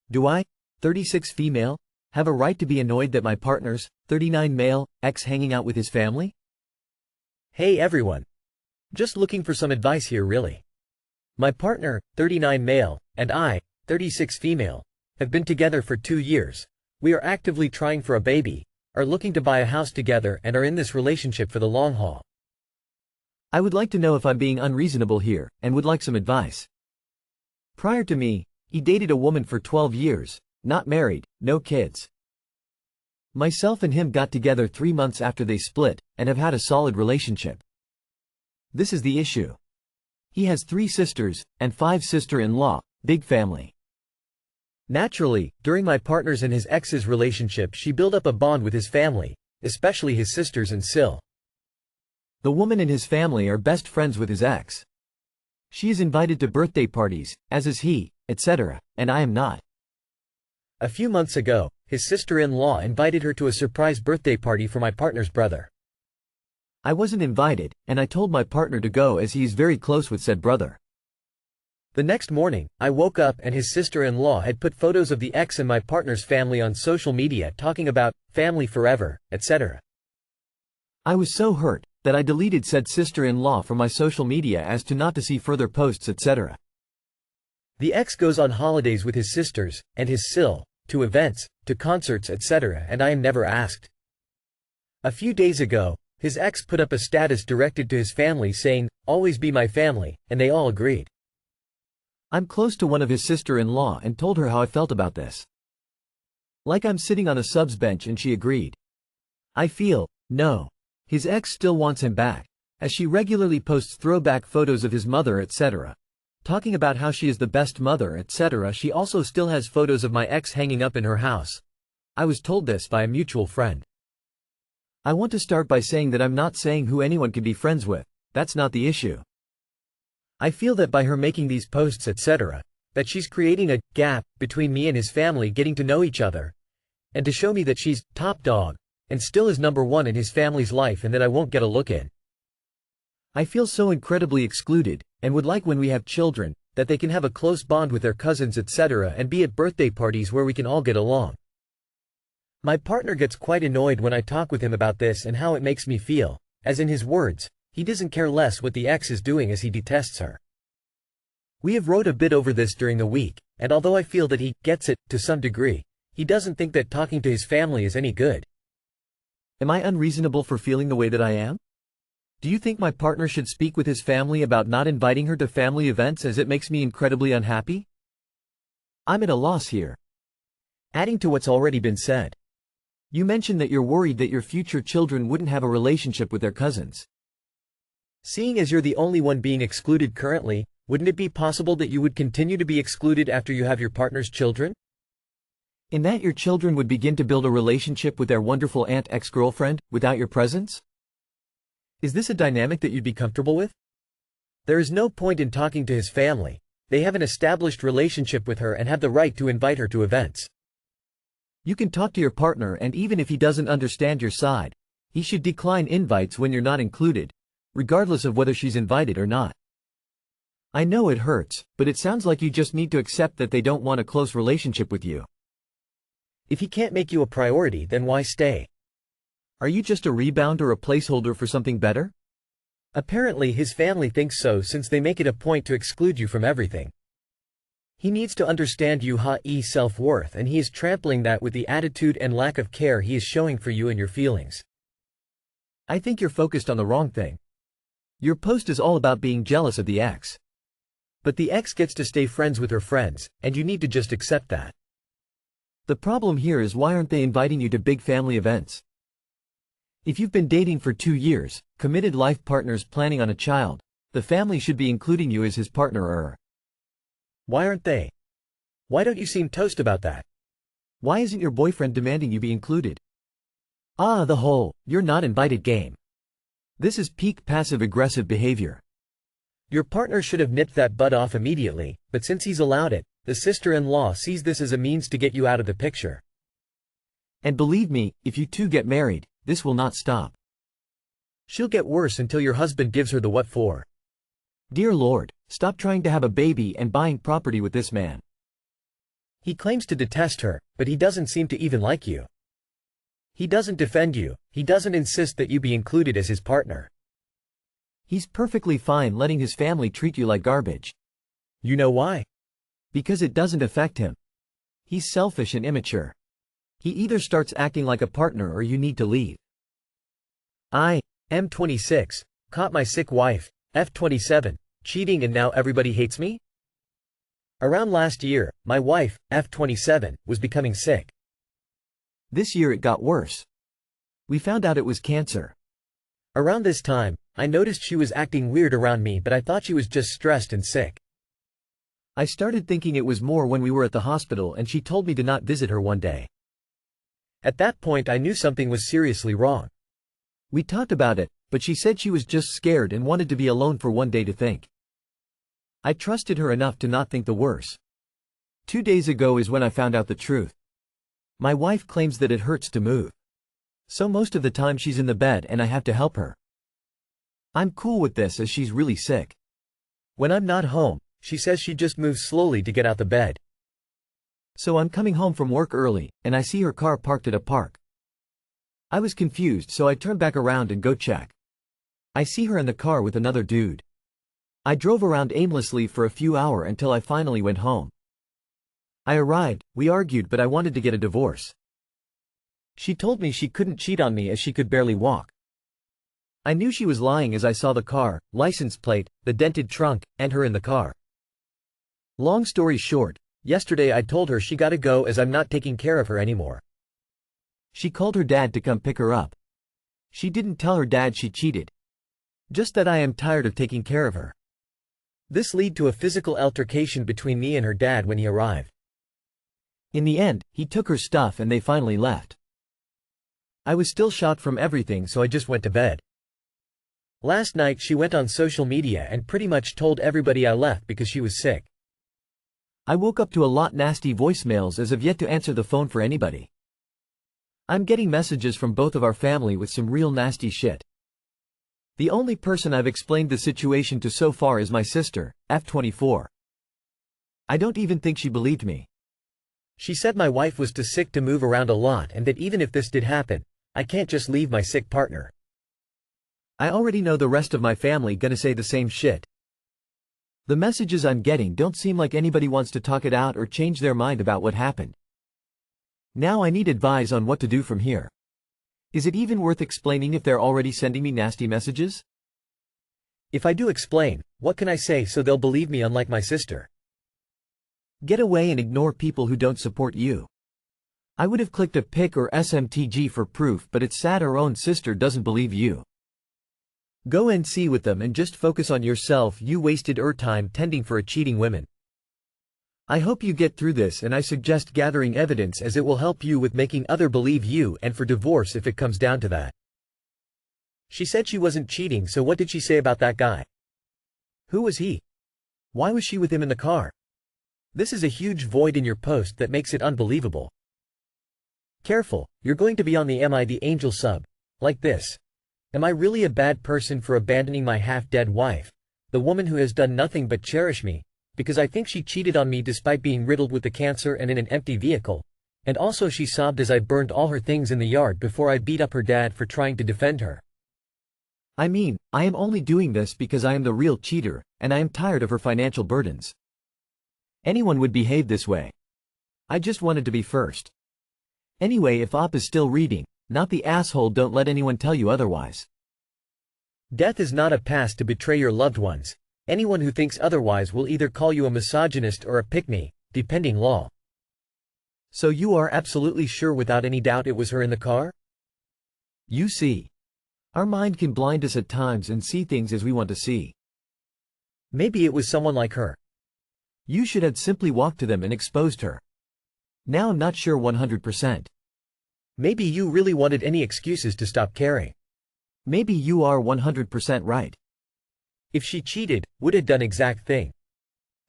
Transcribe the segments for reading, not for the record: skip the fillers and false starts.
Do I, 36 female, have a right to be annoyed that my partner's, 39 male, ex hanging out with his family? Hey everyone. Just looking for some advice here really. My partner, 39 male, and I, 36 female, have been together for 2 years. We are actively trying for a baby, are looking to buy a house together and are in this relationship for the long haul. I would like to know if I'm being unreasonable here, and would like some advice. Prior to me, he dated a woman for 12 years, not married, no kids. Myself and him got together 3 months after they split, and have had a solid relationship. This is the issue. He has 3 sisters, and 5 sister-in-law, big family. Naturally, during my partner's and his ex's relationship she built up a bond with his family, especially his sisters and Sil. The woman and his family are best friends with his ex. She is invited to birthday parties, as is he, etc., and I am not. A few months ago, his sister-in-law invited her to a surprise birthday party for my partner's brother. I wasn't invited, and I told my partner to go as he is very close with said brother. The next morning, I woke up and his sister-in-law had put photos of the ex and my partner's family on social media talking about family forever, etc. I was so hurt that I deleted said sister-in-law from my social media as to not to see further posts, etc. The ex goes on holidays with his sisters, and his Sil, to events, to concerts, etc., and I am never asked. A few days ago, his ex put up a status directed to his family saying, "Always be my family," and they all agreed. I'm close to one of his sister-in-law and told her how I felt about this. Like I'm sitting on a subs bench and she agreed. I feel, no. His ex still wants him back, as she regularly posts throwback photos of his mother, etc. Talking about how she is the best mother, etc. She also still has photos of my ex hanging up in her house. I was told this by a mutual friend. I want to start by saying that I'm not saying who anyone can be friends with, that's not the issue. I feel that by her making these posts, etc., that she's creating a gap between me and his family getting to know each other, and to show me that she's top dog, and still is number one in his family's life and that I won't get a look in. I feel so incredibly excluded, and would like when we have children, that they can have a close bond with their cousins, etc., and be at birthday parties where we can all get along. My partner gets quite annoyed when I talk with him about this and how it makes me feel, as in his words, he doesn't care less what the ex is doing as he detests her. We have wrote a bit over this during the week, and although I feel that he gets it, to some degree, he doesn't think that talking to his family is any good. Am I unreasonable for feeling the way that I am? Do you think my partner should speak with his family about not inviting her to family events as it makes me incredibly unhappy? I'm at a loss here. Adding to what's already been said. You mentioned that you're worried that your future children wouldn't have a relationship with their cousins. Seeing as you're the only one being excluded currently, wouldn't it be possible that you would continue to be excluded after you have your partner's children? In that your children would begin to build a relationship with their wonderful aunt ex-girlfriend, without your presence? Is this a dynamic that you'd be comfortable with? There is no point in talking to his family. They have an established relationship with her and have the right to invite her to events. You can talk to your partner, and even if he doesn't understand your side, he should decline invites when you're not included, regardless of whether she's invited or not. I know it hurts, but it sounds like you just need to accept that they don't want a close relationship with you. If he can't make you a priority, then why stay? Are you just a rebound or a placeholder for something better? Apparently his family thinks so, since they make it a point to exclude you from everything. He needs to understand you self-worth, and he is trampling that with the attitude and lack of care he is showing for you and your feelings. I think you're focused on the wrong thing. Your post is all about being jealous of the ex. But the ex gets to stay friends with her friends, and you need to just accept that. The problem here is, why aren't they inviting you to big family events? If you've been dating for 2 years, committed life partners planning on a child, the family should be including you as his partner. Why aren't they? Why don't you seem toast about that? Why isn't your boyfriend demanding you be included? The whole, you're not invited game. This is peak passive-aggressive behavior. Your partner should have nipped that bud off immediately, but since he's allowed it, the sister-in-law sees this as a means to get you out of the picture. And believe me, if you two get married, this will not stop. She'll get worse until your husband gives her the what for. Dear Lord, stop trying to have a baby and buying property with this man. He claims to detest her, but he doesn't seem to even like you. He doesn't defend you, he doesn't insist that you be included as his partner. He's perfectly fine letting his family treat you like garbage. You know why? Because it doesn't affect him. He's selfish and immature. He either starts acting like a partner or you need to leave. I, M26, caught my sick wife, F27, cheating and now everybody hates me? Around last year, my wife, F27, was becoming sick. This year it got worse. We found out it was cancer. Around this time, I noticed she was acting weird around me, but I thought she was just stressed and sick. I started thinking it was more when we were at the hospital and she told me to not visit her one day. At that point I knew something was seriously wrong. We talked about it, but she said she was just scared and wanted to be alone for one day to think. I trusted her enough to not think the worst. 2 days ago is when I found out the truth. My wife claims that it hurts to move. So most of the time she's in the bed and I have to help her. I'm cool with this as she's really sick. When I'm not home, she says she just moves slowly to get out the bed. So I'm coming home from work early, and I see her car parked at a park. I was confused, so I turned back around and go check. I see her in the car with another dude. I drove around aimlessly for a few hours until I finally went home. I arrived, we argued, but I wanted to get a divorce. She told me she couldn't cheat on me as she could barely walk. I knew she was lying as I saw the car, license plate, the dented trunk, and her in the car. Long story short, yesterday I told her she gotta go as I'm not taking care of her anymore. She called her dad to come pick her up. She didn't tell her dad she cheated. Just that I am tired of taking care of her. This led to a physical altercation between me and her dad when he arrived. In the end, he took her stuff and they finally left. I was still shocked from everything, so I just went to bed. Last night she went on social media and pretty much told everybody I left because she was sick. I woke up to a lot nasty voicemails as I've yet to answer the phone for anybody. I'm getting messages from both of our family with some real nasty shit. The only person I've explained the situation to so far is my sister, F24. I don't even think she believed me. She said my wife was too sick to move around a lot and that even if this did happen, I can't just leave my sick partner. I already know the rest of my family gonna say the same shit. The messages I'm getting don't seem like anybody wants to talk it out or change their mind about what happened. Now I need advice on what to do from here. Is it even worth explaining if they're already sending me nasty messages? If I do explain, what can I say so they'll believe me unlike my sister? Get away and ignore people who don't support you. I would have clicked a pic or SMTG for proof, but it's sad our own sister doesn't believe you. Go NC with them and just focus on yourself. You wasted your time tending for a cheating woman. I hope you get through this, and I suggest gathering evidence as it will help you with making other believe you and for divorce if it comes down to that. She said she wasn't cheating, so what did she say about that guy? Who was he? Why was she with him in the car? This is a huge void in your post that makes it unbelievable. Careful, you're going to be on the Am I the Angel sub. Like this. Am I really a bad person for abandoning my half-dead wife, the woman who has done nothing but cherish me, because I think she cheated on me despite being riddled with the cancer and in an empty vehicle, and also she sobbed as I burned all her things in the yard before I beat up her dad for trying to defend her. I mean, I am only doing this because I am the real cheater, and I am tired of her financial burdens. Anyone would behave this way. I just wanted to be first. Anyway, if Op is still reading, not the asshole, don't let anyone tell you otherwise. Death is not a pass to betray your loved ones. Anyone who thinks otherwise will either call you a misogynist or a pick-me, depending law. So you are absolutely sure without any doubt it was her in the car? You see. Our mind can blind us at times and see things as we want to see. Maybe it was someone like her. You should have simply walked to them and exposed her. Now I'm not sure 100%. Maybe you really wanted any excuses to stop caring. Maybe you are 100% right. If she cheated, would have done exact thing.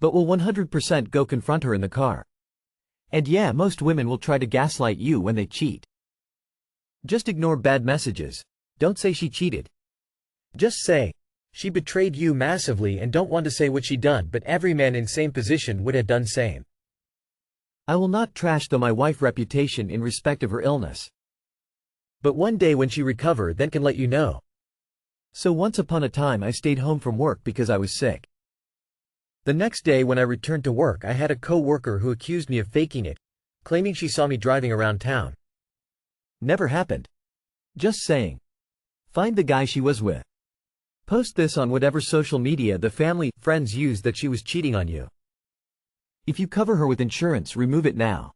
But will 100% go confront her in the car. And yeah, most women will try to gaslight you when they cheat. Just ignore bad messages. Don't say she cheated. Just say, she betrayed you massively, and don't want to say what she done, but every man in same position would have done same. I will not trash my wife's reputation in respect of her illness. But one day when she recover then can let you know. So once upon a time I stayed home from work because I was sick. The next day when I returned to work I had a co-worker who accused me of faking it, claiming she saw me driving around town. Never happened. Just saying. Find the guy she was with. Post this on whatever social media the family, friends used that she was cheating on you. If you cover her with insurance, remove it now.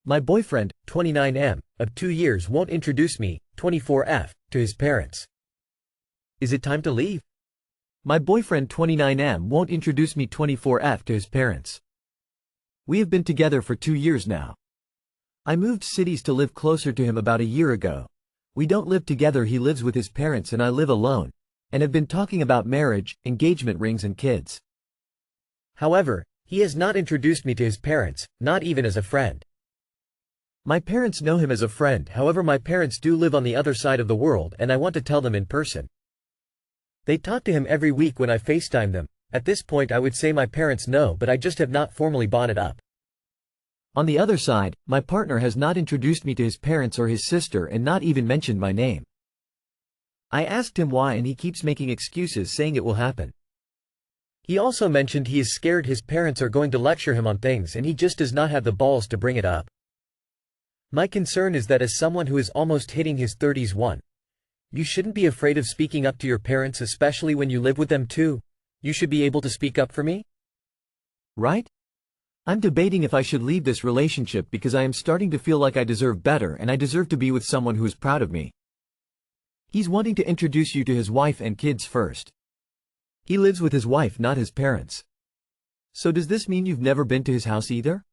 My boyfriend, 29M, of 2 years won't introduce me, 24F, to his parents. Is it time to leave? My boyfriend 29M won't introduce me 24F to his parents. We have been together for 2 years now. I moved cities to live closer to him about a year ago. We don't live together, he lives with his parents and I live alone, and have been talking about marriage, engagement rings and kids. However, he has not introduced me to his parents, not even as a friend. My parents know him as a friend, however my parents do live on the other side of the world and I want to tell them in person. They talk to him every week when I FaceTime them. At this point I would say my parents know, but I just have not formally brought it up. On the other side, my partner has not introduced me to his parents or his sister and not even mentioned my name. I asked him why and he keeps making excuses saying it will happen. He also mentioned he is scared his parents are going to lecture him on things and he just does not have the balls to bring it up. My concern is that as someone who is almost hitting his 30s, you shouldn't be afraid of speaking up to your parents, especially when you live with them too. You should be able to speak up for me? Right? I'm debating if I should leave this relationship because I am starting to feel like I deserve better and I deserve to be with someone who is proud of me. He's wanting to introduce you to his wife and kids first. He lives with his wife, not his parents. So does this mean you've never been to his house either?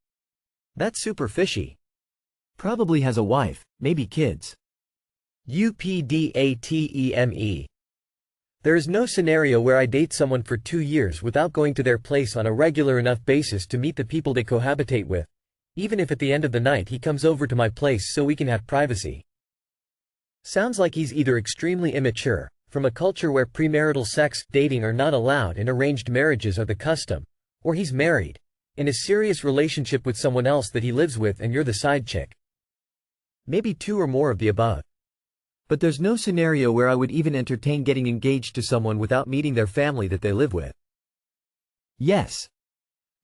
That's super fishy. Probably has a wife, maybe kids. UPDATEME. There is no scenario where I date someone for 2 years without going to their place on a regular enough basis to meet the people they cohabitate with, even if at the end of the night he comes over to my place so we can have privacy. Sounds like he's either extremely immature, from a culture where premarital sex, dating are not allowed and arranged marriages are the custom, or he's married, in a serious relationship with someone else that he lives with and you're the side chick. Maybe 2 or more of the above. But there's no scenario where I would even entertain getting engaged to someone without meeting their family that they live with. Yes.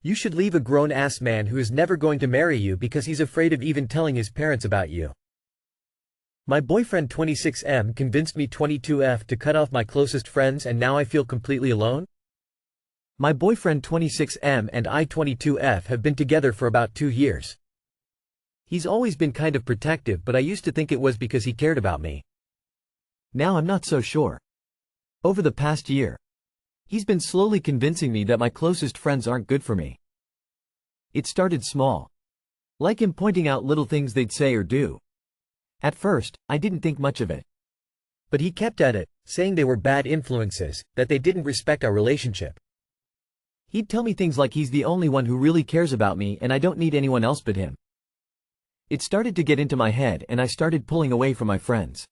You should leave a grown-ass man who is never going to marry you because he's afraid of even telling his parents about you. My boyfriend 26M convinced me 22F to cut off my closest friends and now I feel completely alone? My boyfriend 26M and I 22F have been together for about 2 years. He's always been kind of protective, but I used to think it was because he cared about me. Now I'm not so sure. Over the past year, he's been slowly convincing me that my closest friends aren't good for me. It started small. Like him pointing out little things they'd say or do. At first, I didn't think much of it. But he kept at it, saying they were bad influences, that they didn't respect our relationship. He'd tell me things like he's the only one who really cares about me and I don't need anyone else but him. It started to get into my head and I started pulling away from my friends.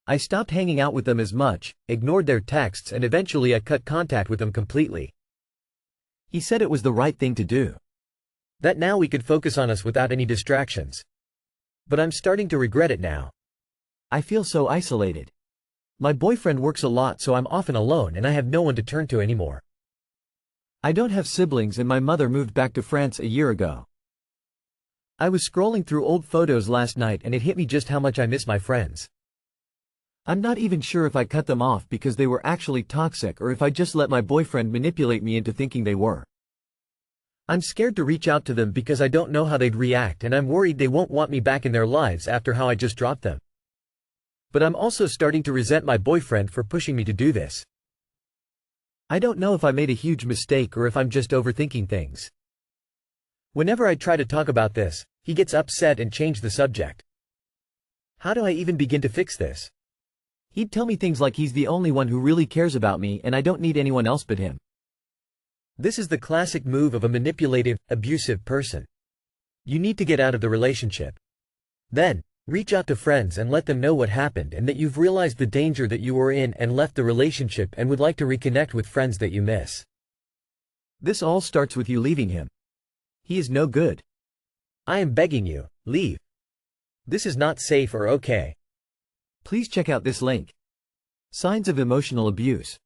I stopped hanging out with them as much, ignored their texts and eventually I cut contact with them completely. He said it was the right thing to do. That now we could focus on us without any distractions. But I'm starting to regret it now. I feel so isolated. My boyfriend works a lot so I'm often alone and I have no one to turn to anymore. I don't have siblings and my mother moved back to France a year ago. I was scrolling through old photos last night and it hit me just how much I miss my friends. I'm not even sure if I cut them off because they were actually toxic or if I just let my boyfriend manipulate me into thinking they were. I'm scared to reach out to them because I don't know how they'd react and I'm worried they won't want me back in their lives after how I just dropped them. But I'm also starting to resent my boyfriend for pushing me to do this. I don't know if I made a huge mistake or if I'm just overthinking things. Whenever I try to talk about this, he gets upset and changes the subject. How do I even begin to fix this? He'd tell me things like he's the only one who really cares about me and I don't need anyone else but him. This is the classic move of a manipulative, abusive person. You need to get out of the relationship. Then, reach out to friends and let them know what happened and that you've realized the danger that you were in and left the relationship and would like to reconnect with friends that you miss. This all starts with you leaving him. He is no good. I am begging you, leave. This is not safe or okay. Please check out this link. Signs of emotional abuse.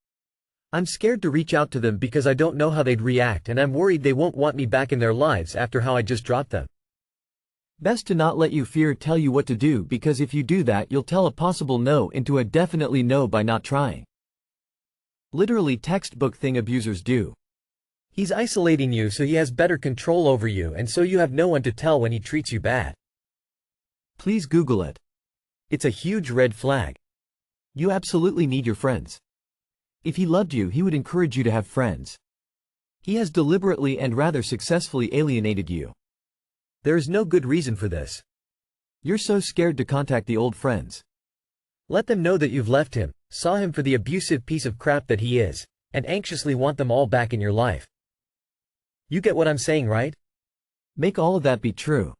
I'm scared to reach out to them because I don't know how they'd react and I'm worried they won't want me back in their lives after how I just dropped them. Best to not let your fear tell you what to do, because if you do that you'll tell a possible no into a definitely no by not trying. Literally textbook thing abusers do. He's isolating you so he has better control over you and so you have no one to tell when he treats you bad. Please Google it. It's a huge red flag. You absolutely need your friends. If he loved you, he would encourage you to have friends. He has deliberately and rather successfully alienated you. There is no good reason for this. You're so scared to contact the old friends. Let them know that you've left him, saw him for the abusive piece of crap that he is, and anxiously want them all back in your life. You get what I'm saying, right? Make all of that be true.